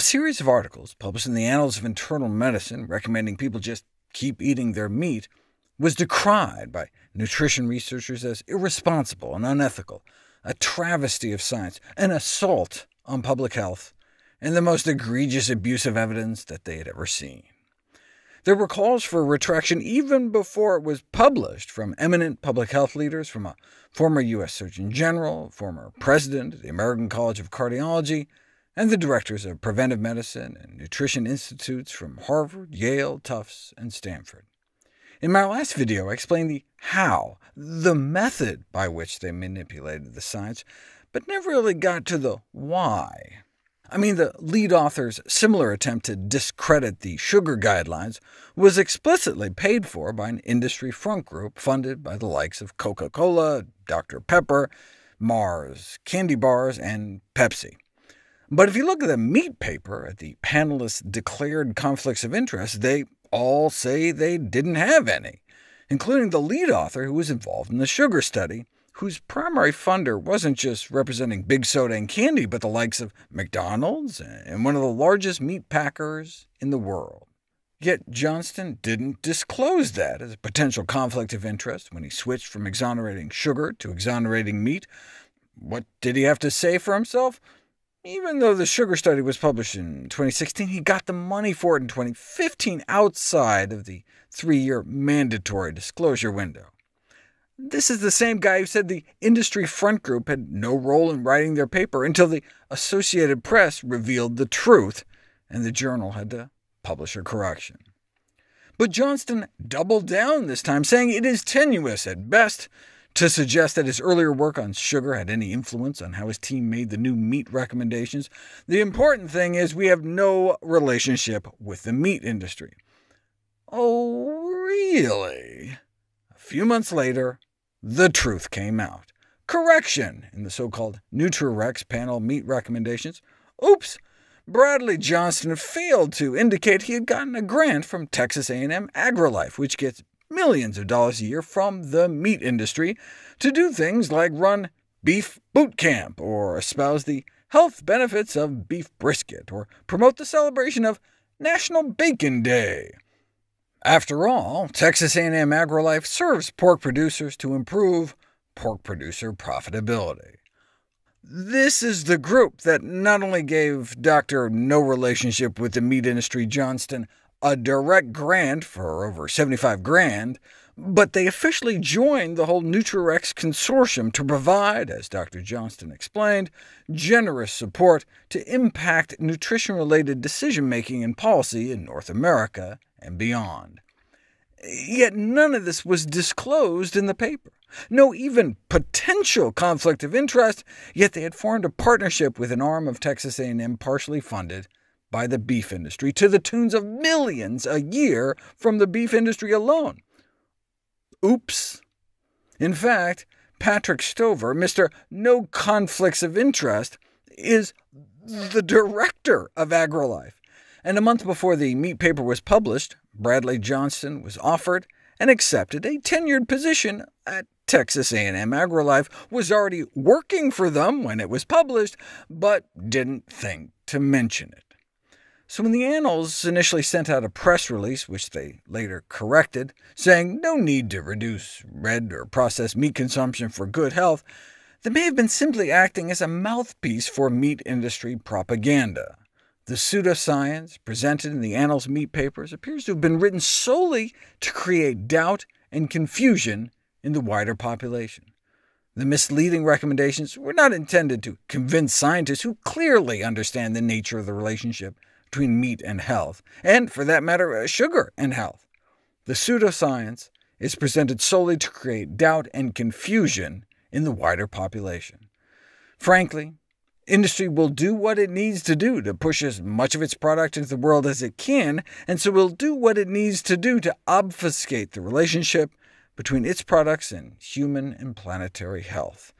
A series of articles published in the Annals of Internal Medicine recommending people just keep eating their meat was decried by nutrition researchers as irresponsible and unethical, a travesty of science, an assault on public health, and the most egregious abuse of evidence that they had ever seen. There were calls for retraction even before it was published from eminent public health leaders, from a former U.S. Surgeon General, former president of the American College of Cardiology, and the directors of preventive medicine and nutrition institutes from Harvard, Yale, Tufts, and Stanford. In my last video, I explained the how, the method by which they manipulated the science, but never really got to the why. I mean, the lead author's similar attempt to discredit the sugar guidelines was explicitly paid for by an industry front group funded by the likes of Coca-Cola, Dr. Pepper, Mars, candy bars, and Pepsi. But if you look at the meat paper at the panelists' declared conflicts of interest, they all say they didn't have any, including the lead author who was involved in the sugar study, whose primary funder wasn't just representing big soda and candy, but the likes of McDonald's and one of the largest meat packers in the world. Yet Johnston didn't disclose that as a potential conflict of interest when he switched from exonerating sugar to exonerating meat. What did he have to say for himself? Even though the sugar study was published in 2016, he got the money for it in 2015 outside of the 3-year mandatory disclosure window. This is the same guy who said the industry front group had no role in writing their paper until the Associated Press revealed the truth, and the journal had to publish a correction. But Johnston doubled down this time, saying it is tenuous at best to suggest that his earlier work on sugar had any influence on how his team made the new meat recommendations. The important thing is we have no relationship with the meat industry. Oh, really? A few months later, the truth came out. Correction in the so-called Nutri-Rex panel meat recommendations. Oops! Bradley Johnston failed to indicate he had gotten a grant from Texas A&M AgriLife, which gets millions of dollars a year from the meat industry, to do things like run beef boot camp, or espouse the health benefits of beef brisket, or promote the celebration of National Bacon Day. After all, Texas A&M AgriLife serves pork producers to improve pork producer profitability. This is the group that not only gave Dr. No Relationship with the Meat Industry Johnston a direct grant for over $75,000, but they officially joined the whole Nutri-Rex consortium to provide, as Dr. Johnston explained, generous support to impact nutrition-related decision-making and policy in North America and beyond. Yet none of this was disclosed in the paper. No even potential conflict of interest, yet they had formed a partnership with an arm of Texas A&M partially funded by the beef industry, to the tunes of millions a year from the beef industry alone. Oops. In fact, Patrick Stover, Mr. No Conflicts of Interest, is the director of AgriLife, and a month before the meat paper was published, Bradley Johnston was offered and accepted a tenured position at Texas A&M AgriLife, was already working for them when it was published, but didn't think to mention it. So when the Annals initially sent out a press release, which they later corrected, saying no need to reduce red or processed meat consumption for good health, they may have been simply acting as a mouthpiece for meat industry propaganda. The pseudoscience presented in the Annals meat papers appears to have been written solely to create doubt and confusion in the wider population. The misleading recommendations were not intended to convince scientists who clearly understand the nature of the relationship between meat and health, and, for that matter, sugar and health. The pseudoscience is presented solely to create doubt and confusion in the wider population. Frankly, industry will do what it needs to do to push as much of its product into the world as it can, and so will do what it needs to do to obfuscate the relationship between its products and human and planetary health.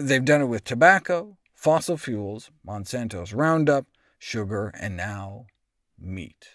They've done it with tobacco, fossil fuels, Monsanto's Roundup, sugar, and now meat.